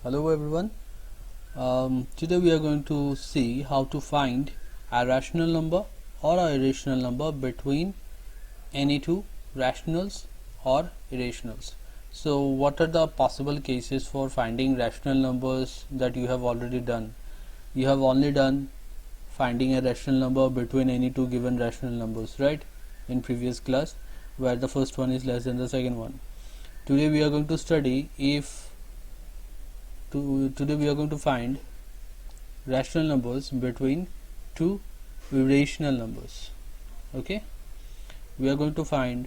Hello everyone. Today we are going to see how to find a rational number or a irrational number between any two rationals or irrationals. So what are the possible cases for finding rational numbers that you have already done? You have only done finding a rational number between any two given rational numbers, right? In previous class, where the first one is less than the second one. Today we are going to study today we are going to find rational numbers between two irrational numbers. Okay, we are going to find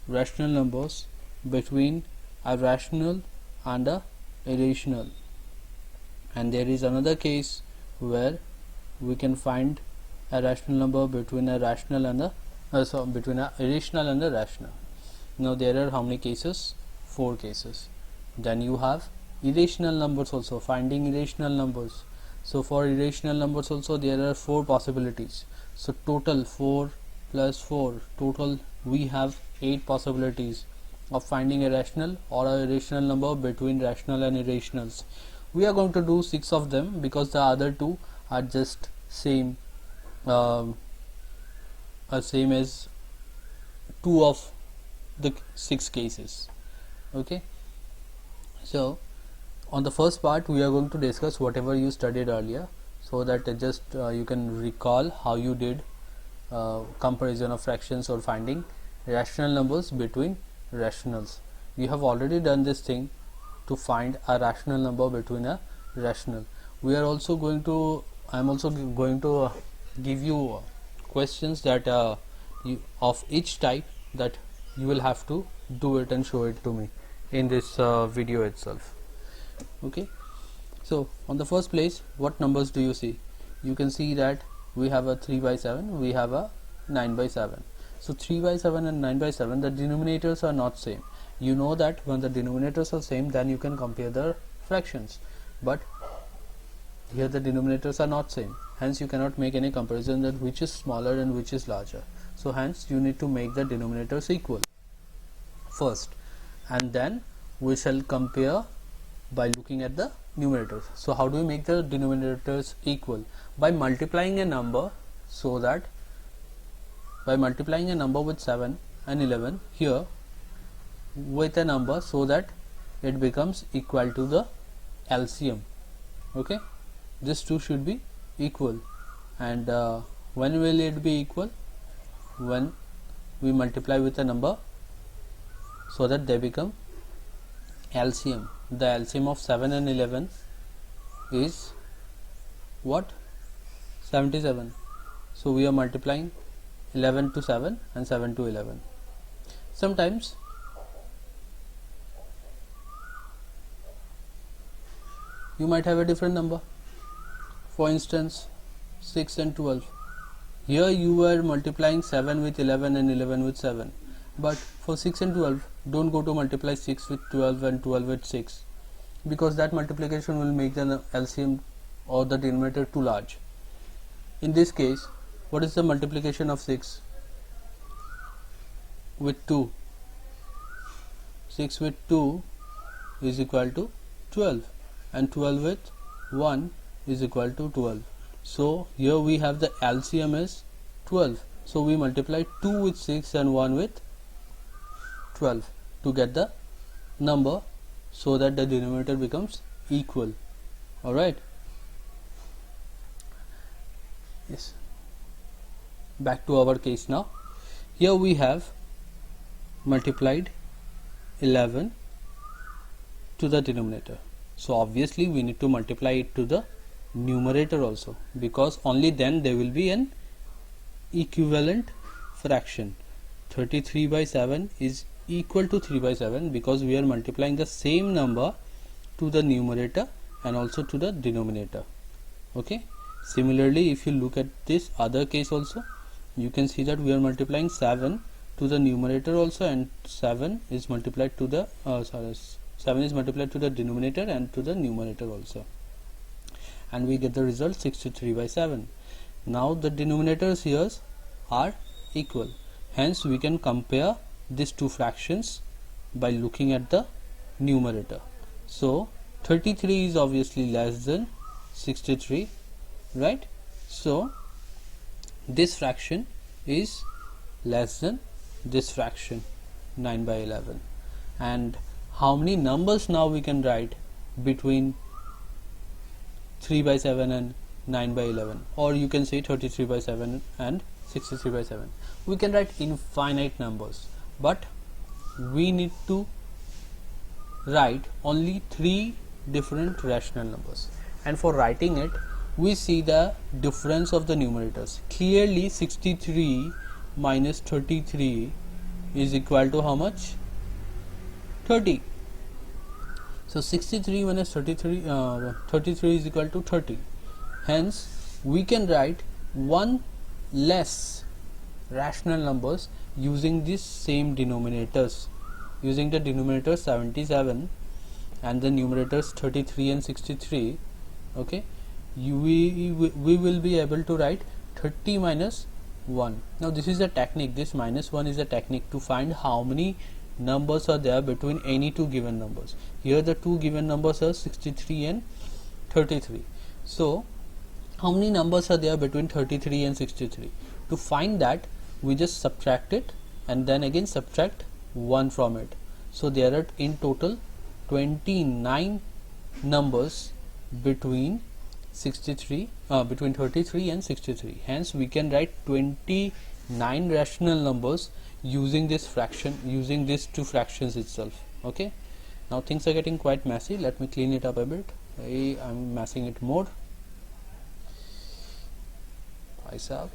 rational numbers between a rational and a irrational, and there is another case where we can find a rational number between a rational and between a irrational and a rational. Now there are how many cases? 4 cases. Then you have irrational numbers also, finding irrational numbers. So for irrational numbers also there are 4 possibilities. So total 4 plus 4, total we have 8 possibilities of finding a rational or a irrational number between rational and irrationals. We are going to do 6 of them because the other 2 are just same same as 2 of the 6 cases. Okay, so on the first part we are going to discuss whatever you studied earlier, so that just you can recall how you did comparison of fractions or finding rational numbers between rationals. You have already done this thing to find a rational number between a rational. We are also going to I am also going to give you questions that of each type, that you will have to do it and show it to me in this video itself. Okay, so on the first place, what numbers do you see? You can see that we have a 3 by 7, we have a 9 by 7. So 3 by 7 and 9 by 7, the denominators are not same. You know that when the denominators are same, then you can compare the fractions, but here the denominators are not same, hence you cannot make any comparison that which is smaller and which is larger. So hence you need to make the denominators equal first, and then we shall compare by looking at the numerators. So how do we make the denominators equal? By multiplying a number, so that by multiplying a number with 7 and 11 here with a number, so that it becomes equal to the LCM. Okay, this two should be equal, and when will it be equal? When we multiply with a number so that they become LCM. The LCM of 7 and 11 is what? 77. So we are multiplying 11 to 7 and 7 to 11. Sometimes you might have a different number. For instance, 6 and 12. Here you are multiplying 7 with 11 and 11 with 7. But for 6 and 12, don't go to multiply 6 with 12 and 12 with 6, because that multiplication will make the LCM or the denominator too large. In this case, what is the multiplication of 6 with 2? 6 with 2 is equal to 12, and 12 with 1 is equal to 12. So here we have the LCM is 12. So we multiply 2 with 6 and 1 with 12 to get the number, so that the denominator becomes equal. Alright, yes, back to our case now. Here we have multiplied 11 to the denominator, so obviously we need to multiply it to the numerator also, because only then there will be an equivalent fraction. 33 by 7 is equal to 3 by 7 because we are multiplying the same number to the numerator and also to the denominator. Okay, similarly, if you look at this other case also, you can see that we are multiplying 7 to the numerator also, and 7 is multiplied to the 7 is multiplied to the denominator and to the numerator also, and we get the result 63 by 7. Now the denominators here are equal, hence we can compare these two fractions by looking at the numerator. So 33 is obviously less than 63, right? So this fraction is less than this fraction, 9 by 11. And how many numbers now we can write between 3 by 7 and 9 by 11, or you can say 33 by 7 and 63 by 7? We can write infinite numbers, but we need to write only 3 different rational numbers, and for writing it we see the difference of the numerators. Clearly 63 minus 33 is equal to how much? 30. So 63 minus 33 is equal to 30. Hence we can write one less rational numbers using these same denominators, using the denominator 77 and the numerators 33 and 63. Okay, we will be able to write 30 minus 1. Now this is a technique, this minus 1 is a technique to find how many numbers are there between any two given numbers. Here the two given numbers are 63 and 33. So how many numbers are there between 33 and 63? To find that, we just subtract it and then again subtract 1 from it. So there are in total 29 numbers between 33 between 33 and 63. Hence we can write 29 rational numbers using this fraction, using these two fractions itself. Okay, now things are getting quite messy. Let me clean it up a bit. I'm messing it more. Myself,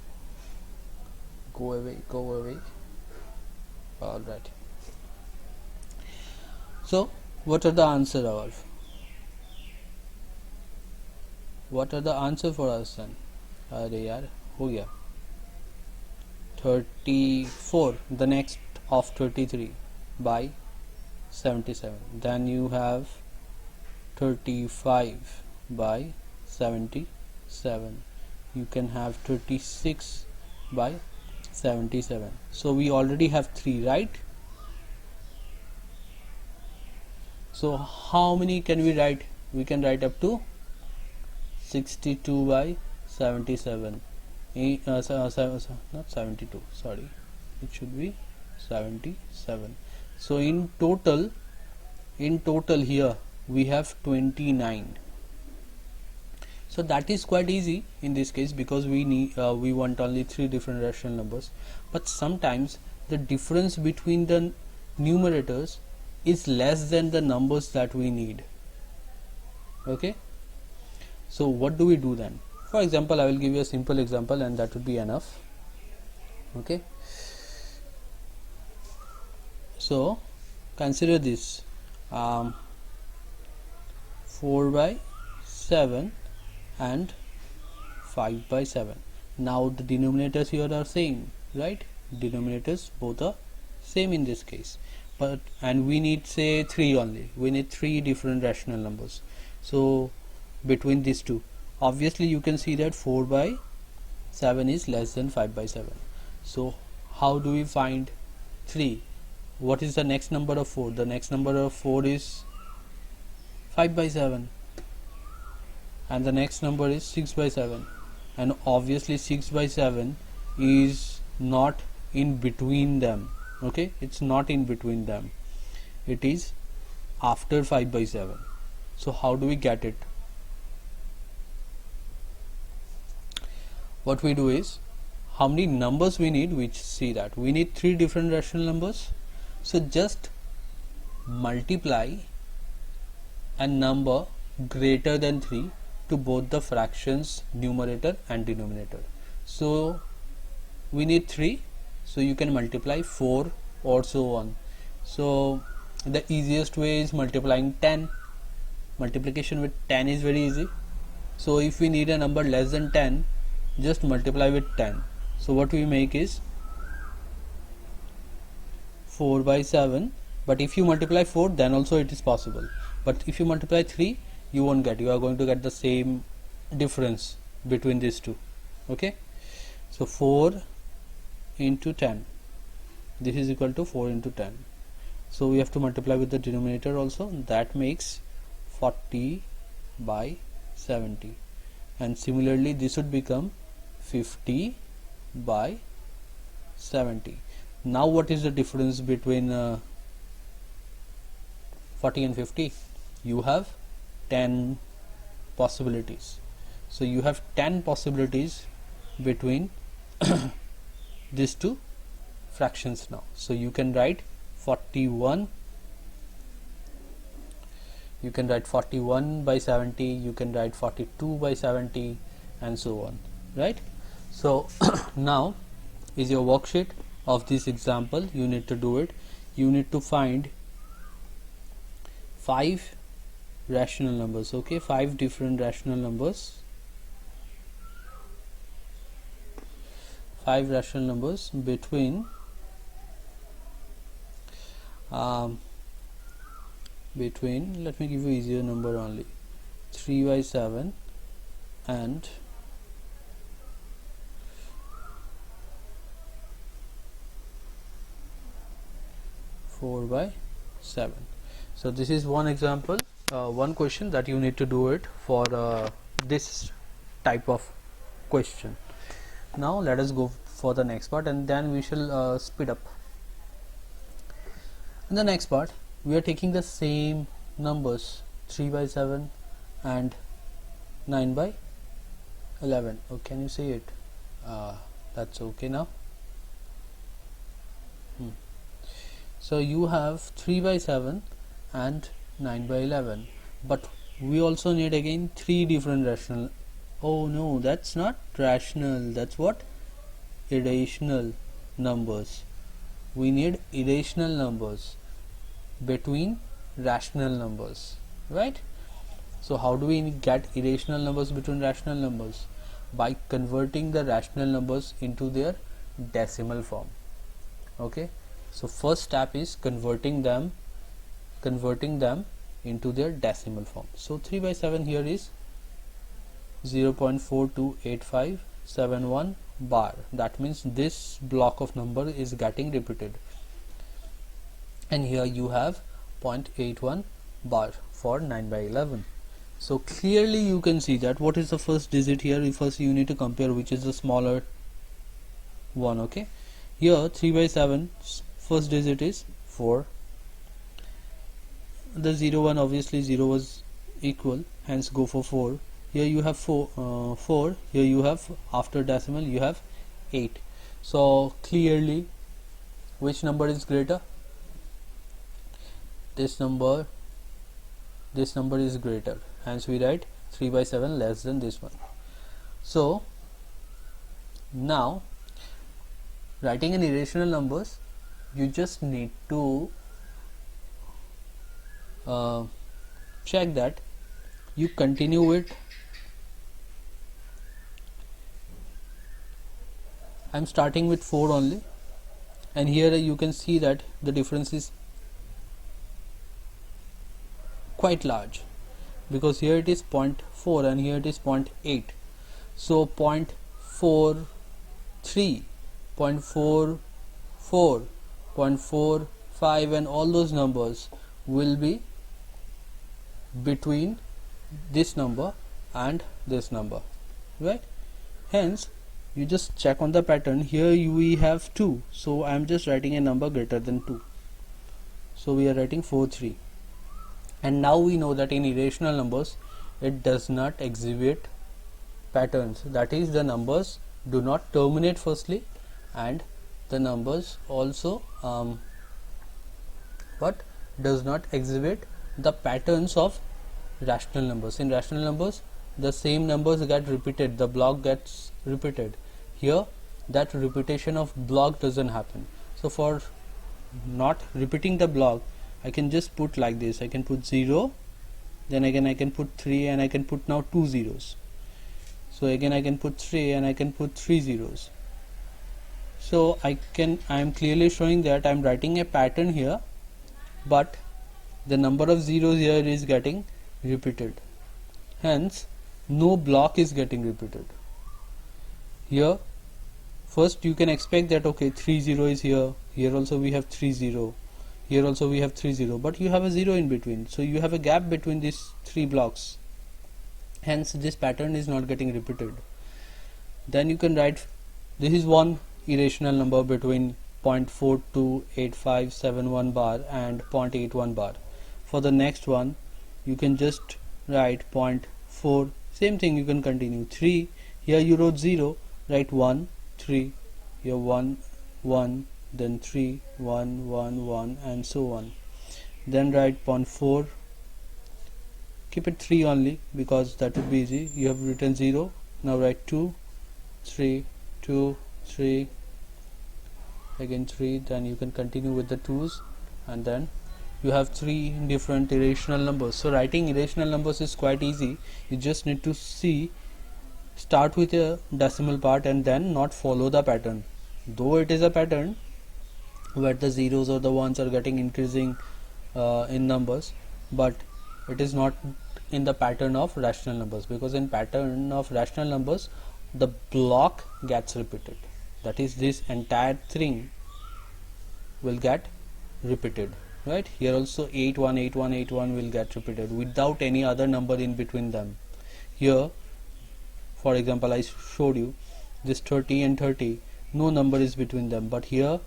go away. All right. So what are the answer, Ravalf? What are the answer for us then? अरे यार हो गया 34, the next of 33 by 77. Then you have 35 by 77. You can have 36 by 77. So we already have 3, right? So how many can we write? We can write up to 62 by 77. Not 72, sorry, it should be 77. So in total here we have 29. So that is quite easy in this case, because we want only 3 different rational numbers. But sometimes the difference between the numerators is less than the numbers that we need. Okay, so what do we do then? For example, I will give you a simple example and that would be enough. Okay, so consider this 4 by 7 and 5 by 7. Now the denominators here are same, right? Denominators both are same in this case, but and we need say 3 only. We need 3 different rational numbers. So between these two, obviously you can see that 4 by 7 is less than 5 by 7. So how do we find 3? What is the next number of 4? The next number of 4 is 5 by 7, and the next number is 6 by 7, and obviously 6 by 7 is not in between them. Okay, it's not in between them, it is after 5 by 7. So how do we get it? What we do is, how many numbers we need, we see that we need 3 different rational numbers. So just multiply a number greater than 3 to both the fractions numerator and denominator. So we need 3, so you can multiply 4 or so on. So the easiest way is multiplying 10. Multiplication with 10 is very easy. So if we need a number less than 10, just multiply with 10. So what we make is 4 by 7, but if you multiply 4 then also it is possible, but if you multiply 3 you won't get, you are going to get the same difference between these two. Okay, so 4 into 10, this is equal to 4 into 10. So we have to multiply with the denominator also, that makes 40 by 70, and similarly this would become 50 by 70. Now what is the difference between 40 and 50? You have 10 possibilities. So you have 10 possibilities between these two fractions now. So you can write 41, you can write 41 by 70, you can write 42 by 70, and so on, right? So now is your worksheet of this example. You need to do it. You need to find 5 rational numbers, okay, 5 different rational numbers, 5 rational numbers between let me give you easier number only, 3 by 7 and 4 by 7. So this is one example, one question that you need to do it for this type of question. Now let us go for the next part, and then we shall speed up. In the next part we are taking the same numbers, 3 by 7 and 9 by 11. Oh, can you see it? That's okay now. So you have 3 by 7 and 9 by 11, but we also need again 3 different rational. Oh no, that's not rational, that's what? Irrational numbers. We need irrational numbers between rational numbers, right? So how do we get irrational numbers between rational numbers? By converting the rational numbers into their decimal form. Okay, so first step is converting them into their decimal form. So 3 by 7 here is 0.428571 bar. That means this block of number is getting repeated, and here you have 0.81 bar for 9 by 11. So clearly you can see that what is the first digit here. First you need to compare which is the smaller one. Okay, here 3 by 7 first digit is 4. The 0 1, obviously 0 was equal, hence go for 4. Here you have 4, here you have after decimal you have 8. So clearly which number is greater? This number is greater, hence we write 3 by 7 less than this one. So now writing in irrational numbers, you just need to check that you continue it. I'm starting with 4 only, and here you can see that the difference is quite large, because here it is 0.4 and here it is 0.8. So 0.43, 0.44, 0.45 and all those numbers will be between this number and this number, right? Hence you just check on the pattern. Here we have 2, so I am just writing a number greater than 2, so we are writing 43. And now we know that in irrational numbers it does not exhibit patterns, that is the numbers do not terminate firstly, and the numbers also does not exhibit the patterns of rational numbers. In rational numbers the same numbers get repeated, the block gets repeated. Here that repetition of block doesn't happen. So for not repeating the block, I can just put like this. I can put 0, then again I can put 3, and I can put now 2 zeros. So again I can put 3 and I can put 3 zeros. So I am clearly showing that I am writing a pattern here, but the number of zeros here is getting repeated, hence no block is getting repeated. Here first you can expect that okay, 3 0 is here, here also we have 3 0, Here also we have 3 0, but you have a 0 in between, so you have a gap between these 3 blocks, hence this pattern is not getting repeated. Then you can write this is one irrational number between 0.428571 bar and 0.81 bar. For the next one you can just write 0.4, same thing, you can continue. 3, here you wrote 0, write 1 3, here 1 1, then 3 1 1 1 and so on. Then write 0.4, keep it 3 only because that would be easy. You have written 0, now write 2 3 2 3, again 3, then you can continue with the 2's, and then you have 3 different irrational numbers. So writing irrational numbers is quite easy. You just need to start with a decimal part and then not follow the pattern, though it is a pattern where the zeros or the ones are getting increasing in numbers, but it is not in the pattern of rational numbers, because in pattern of rational numbers the block gets repeated, that is this entire thing will get repeated, right? Here also 8 1 8 1 8 1 will get repeated without any other number in between them. Here for example I showed you this 30 and 30, no number is between them, but here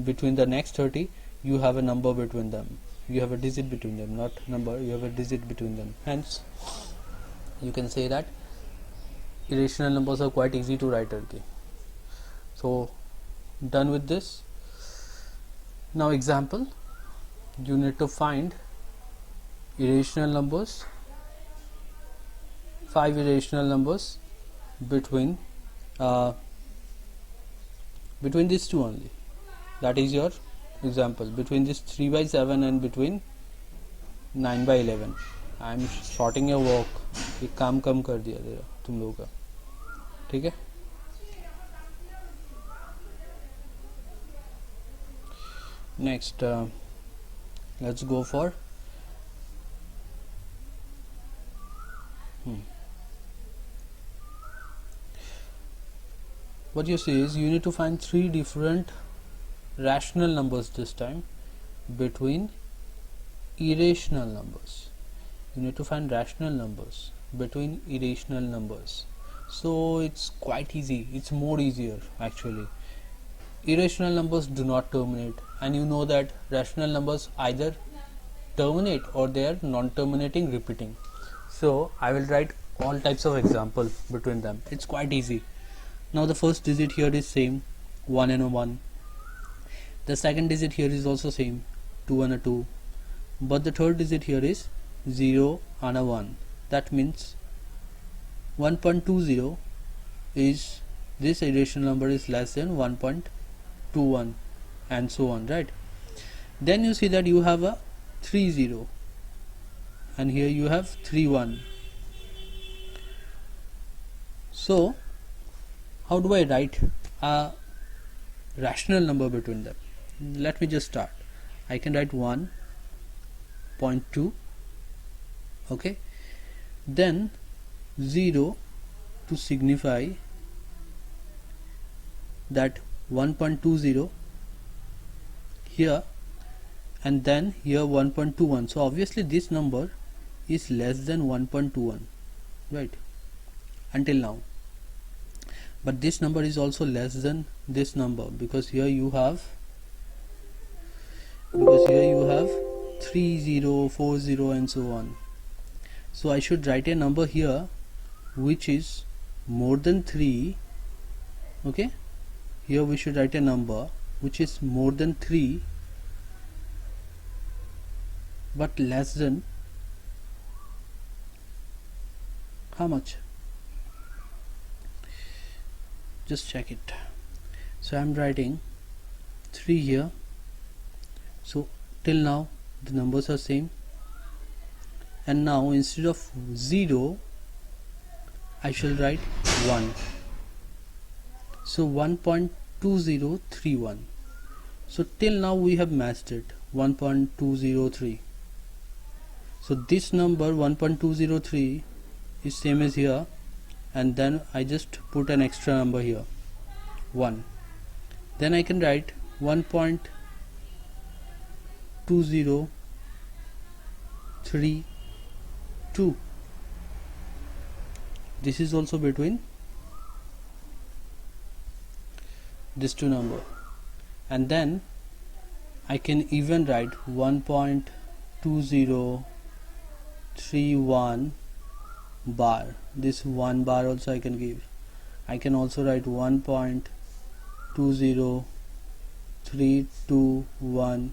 between the next 30 you have a number between them, you have a digit between them, not number, you have a digit between them. Hence you can say that irrational numbers are quite easy to write. Okay, so done with this. Now example, you need to find irrational numbers, 5 irrational numbers between these two only. That is your example, between this 3 by 7 and between 9 by 11. I am shorting your work, एक काम कम कर दिया तेरा तुम लोगों का, ठीक है? Next let's go for what you say is you need to find 3 different rational numbers this time between irrational numbers. You need to find rational numbers between irrational numbers. So it's quite easy, it's more easier actually. Irrational numbers do not terminate, and you know that rational numbers either terminate or they are non-terminating repeating. So I will write all types of example between them. It's quite easy. Now the first digit here is same, 1 and a 1. The second digit here is also same, 2 and a 2. But the third digit here is 0 and a 1. That means 1.20 is, this irrational number is less than 1.21 and so on, right? Then you see that you have a 3 0 and here you have 3 1. So how do I write a rational number between them? Let me just start. I can write 1.2, okay, then 0 to signify that 1.20 here, and then here 1.21. So obviously this number is less than 1.21, right, until now. But this number is also less than this number, because here you have 30, 40 and so on. So I should write a number here which is more than 3, okay. Here we should write a number which is more than 3 but less than how much? Just check it. So I am writing 3 here. So till now the numbers are same, and now instead of 0 I shall write 1. So 1.2031. So till now we have matched it, 1.203. So this number 1.203 is same as here, and then I just put an extra number here, 1. Then I can write 2032. This is also between these two number, and then I can even write 1.2031 bar. This 1 bar also I can give. I can also write 1.20321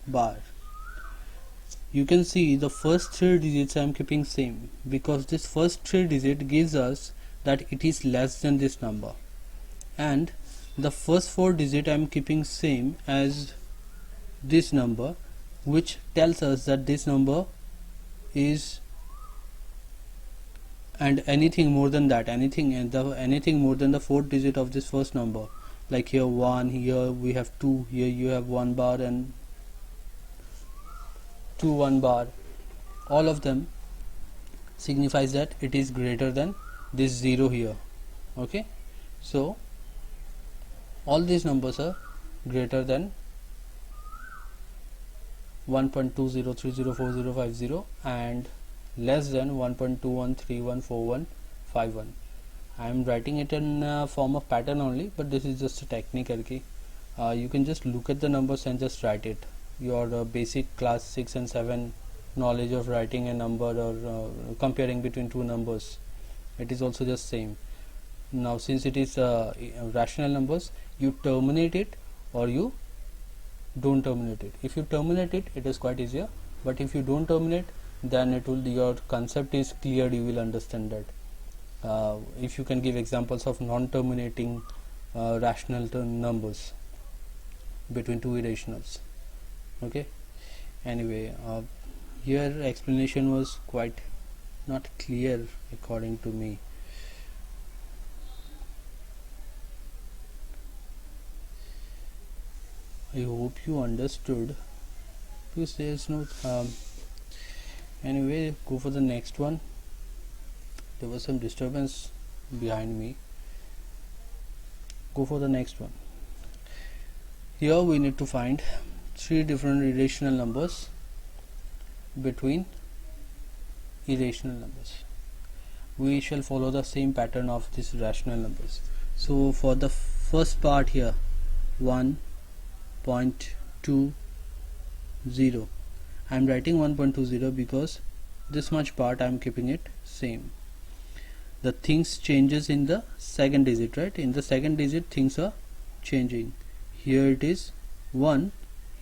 bar. You can see the first 3 digits I am keeping same, because this first 3 digit gives us that it is less than this number, and the first 4 digit I am keeping same as this number, which tells us that this number is, and anything more than that, anything more than the 4th digit of this first number, like here 1, here we have 2, here you have 1 bar and 2 1 bar, all of them signifies that it is greater than this 0 here. Okay, so all these numbers are greater than 1.20304050 and less than 1.21314151. I am writing it in form of pattern only, but this is just a technical key. You can just look at the numbers and just write it. Your basic class 6 and 7 knowledge of writing a number or comparing between two numbers, it is also just same. Now since it is rational numbers, you terminate it or you don't terminate it. If you terminate it, it is quite easier, but if you don't terminate, then it will, your concept is clear, you will understand that. If you can give examples of non-terminating rational numbers between two irrationals. Okay, anyway, here explanation was quite not clear according to me. I hope you understood. Please there's no anyway, go for the next one. There was some disturbance behind me. Go for the next one. Here we need to find 3 different irrational numbers between irrational numbers. We shall follow the same pattern of these rational numbers. So for the first part here, 1.20, I am writing 1.20 because this much part I am keeping it same. The things changes in the second digit, right? In the second digit things are changing. Here it is 1,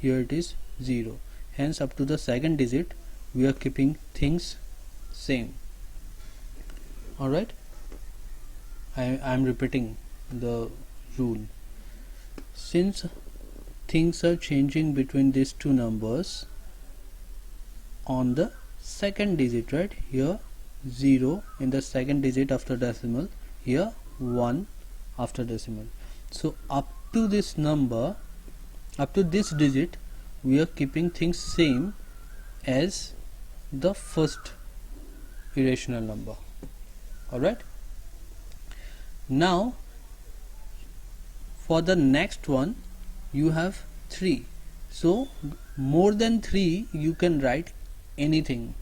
here it is 0. Hence up to the second digit we are keeping things same. Alright, I am repeating the rule. Since things are changing between these two numbers on the second digit, right? Here 0 in the second digit after decimal, here 1 after decimal. So up to this number, up to this digit, we are keeping things same as the first irrational number. Alright, now for the next one you have 3. So more than 3 you can write anything.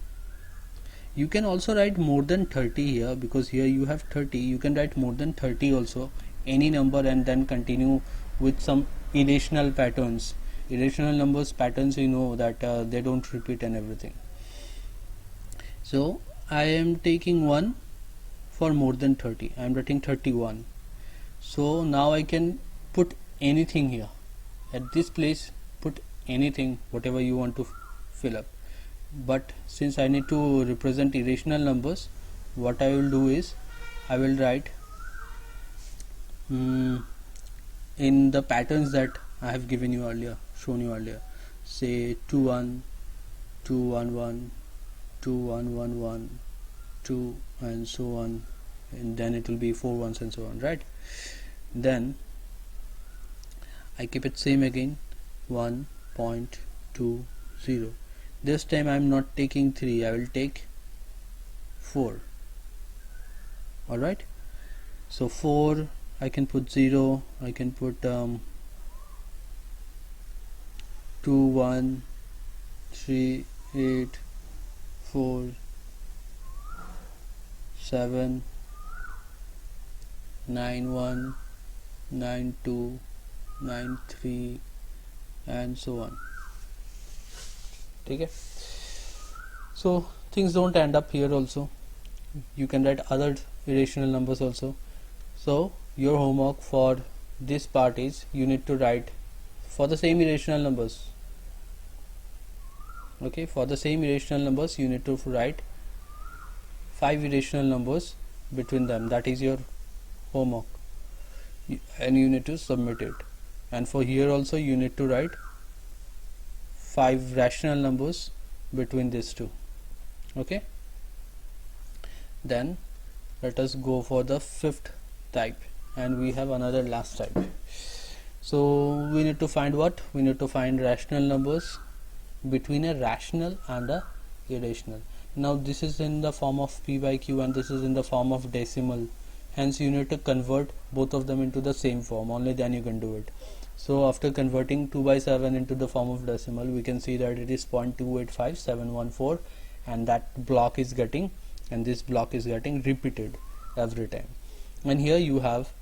You can also write more than 30 here, because here you have 30. You can write more than 30 also, any number, and then continue with some irrational patterns. Irrational numbers patterns, you know that they don't repeat and everything. So I am taking one for more than 30. I am writing 31. So now I can put anything here. At this place put anything, whatever you want to fill up. But since I need to represent irrational numbers, what I will do is I will write in the patterns that I have given you earlier, shown you earlier, say 2 1, 2 1 1, 2 1 1 1, 2, and so on, and then it will be 4 ones and so on, right? Then I keep it same again, 1.20. This time I am not taking 3, I will take 4. Alright, so 4, I can put 0, I can put 2 2 1 3 8 4 7 9 1 9 2 9 3 and so on. Okay, so things don't end up here. Also you can write other irrational numbers also. So your homework for this part is you need to write for the same irrational numbers. Okay, for the same irrational numbers you need to write 5 irrational numbers between them. That is your homework, and you need to submit it. And for here also you need to write 5 rational numbers between these two. Okay, then let us go for the fifth type, and we have another last type. So we need to find what? We need to find rational numbers between a rational and a irrational. Now this is in the form of p by q and this is in the form of decimal, hence you need to convert both of them into the same form, only then you can do it. So after converting 2 by 7 into the form of decimal, we can see that it is 0.285714, and that block is getting, and this block is getting repeated every time. And here you have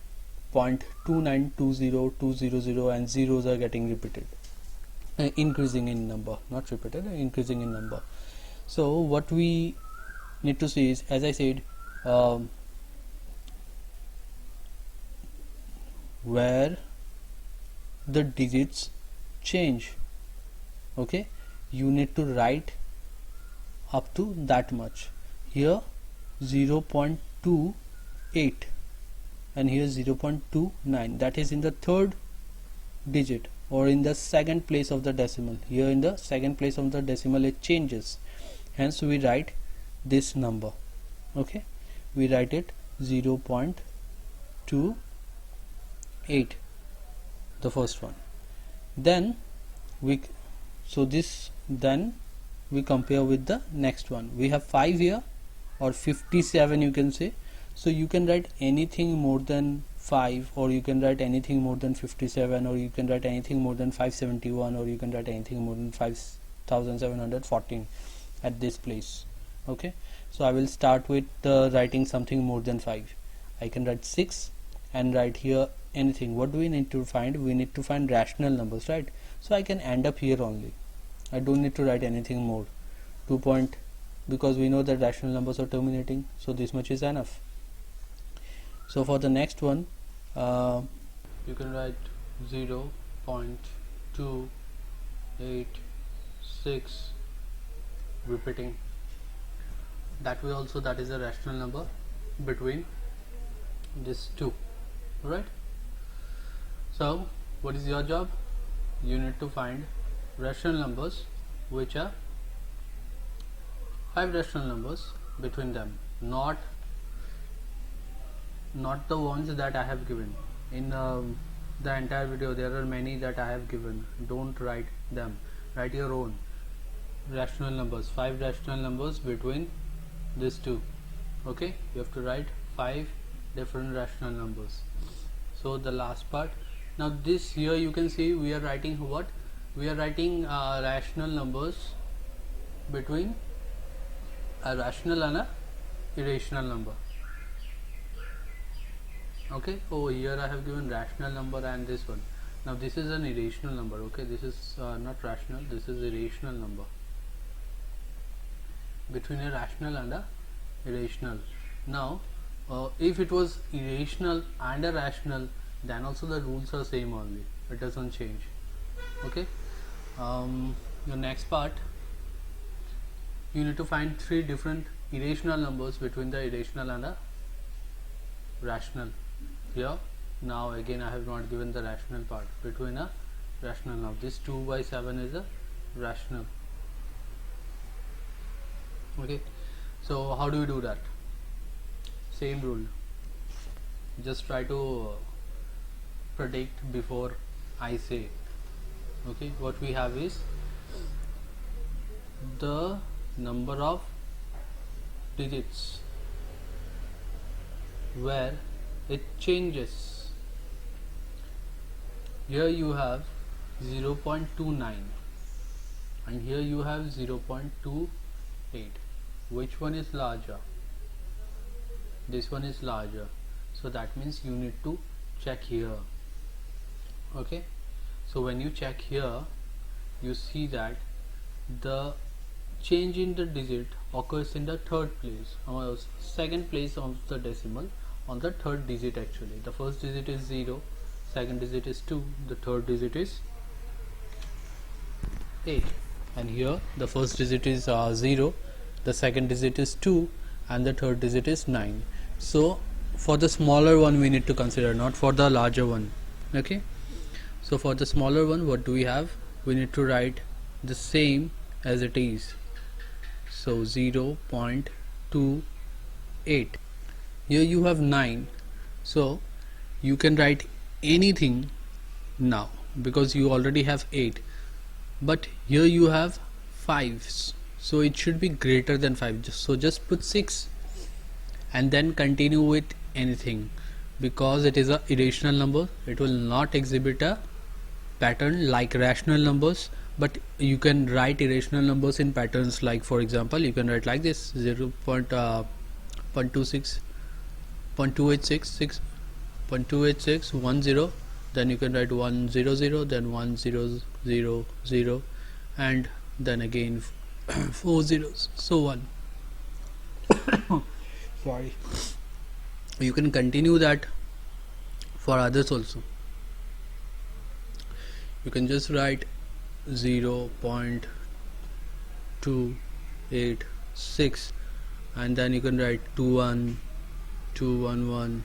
0.2920200 and zeros are getting repeated, increasing in number, not repeated, increasing in number. So what we need to see is, as I said, where the digits change, okay, you need to write up to that much. Here 0.28 and here 0.29, that is in the third digit or in the second place of the decimal. Here in the second place of the decimal it changes, hence we write this number. Okay, we write it 0.28, the first one. Then we compare with the next one. We have 5 here, or 57 you can say. So you can write anything more than 5, or you can write anything more than 57, or you can write anything more than 571, or you can write anything more than 5714 at this place. Okay, so I will start with writing something more than 5. I can write 6 and write here anything. What do we need to find? We need to find rational numbers, right? So I can end up here only. I don't need to write anything more. 2 point, because we know that rational numbers are terminating, so this much is enough. So for the next one, you can write 0.286, repeating. That way also, that is a rational number between these two, right? So what is your job? You need to find rational numbers which are 5 rational numbers between them, not the ones that I have given in the entire video. There are many that I have given. Don't write them, write your own rational numbers, 5 rational numbers between these two. Okay, you have to write 5 different rational numbers. So the last part, now this here you can see we are writing what? We are writing rational numbers between a rational and a irrational number. Okay, over here I have given rational number and this one. Now this is an irrational number. Okay, this is not rational, this is irrational number between a rational and a irrational. Now if it was irrational and a rational, then also the rules are same only, it doesn't change. Okay, your next part, you need to find 3 different irrational numbers between the irrational and the rational. Here now again I have not given the rational part between a rational. Now this 2 by 7 is a rational. Okay, so how do we do that? Same rule, just try to predict before I say. Okay, what we have is the number of digits where it changes. Here you have 0.29, and here you have 0.28. Which one is larger? This one is larger, so that means you need to check here. Okay, so when you check here, you see that the change in the digit occurs in the third place, second place of the decimal, on the third digit actually. The first digit is 0, second digit is 2, the third digit is 8. And here the first digit is 0, the second digit is 2, and the third digit is 9. So for the smaller one we need to consider, not for the larger one. Okay, so for the smaller one, what do we have? We need to write the same as it is, so 0.28. Here you have 9, so you can write anything now because you already have 8, but here you have 5, so it should be greater than 5. So just put 6 and then continue with anything, because it is a irrational number. It will not exhibit a pattern like rational numbers, but you can write irrational numbers in patterns. Like for example, you can write like this: 0.26, 0.286, 10, then you can write 100, then 1000, and then again 4 zeros, so on. Sorry. You can continue that for others also. You can just write 0.286, and then you can write 21, 211,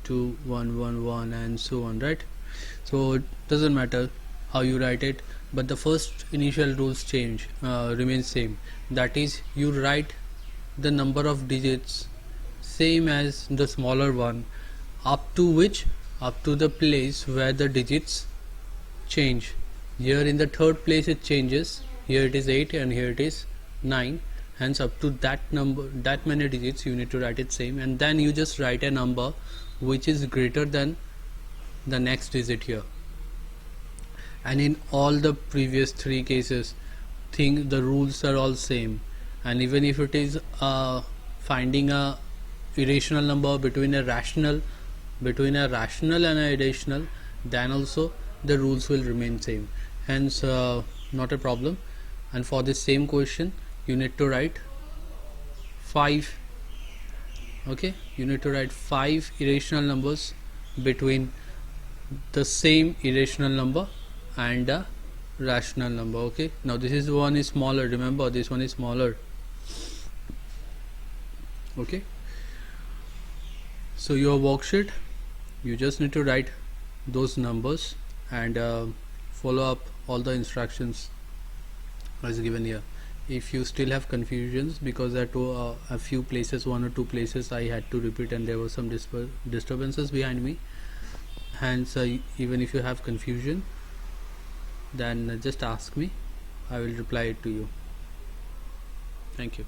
2111, and so on, right? So it doesn't matter how you write it, but the first initial rules remain same. That is, you write the number of digits same as the smaller one, up to the place where the digits change. Here in the third place it changes, here it is 8 and here it is 9, hence up to that number, that many digits, you need to write it same, and then you just write a number which is greater than the next digit here. And in all the previous 3 cases, the rules are all same, and even if it is finding a irrational number between a rational and a irrational, then also the rules will remain same, hence not a problem. And for this same question, you need to write 5. Okay, you need to write 5 irrational numbers between the same irrational number and a rational number. Okay, now this one is smaller, remember this one is smaller. Okay, so your worksheet, you just need to write those numbers and follow up all the instructions as given here. If you still have confusions, because at a few places, 1 or 2 places I had to repeat and there were some disturbances behind me, hence even if you have confusion, then just ask me, I will reply it to you. Thank you.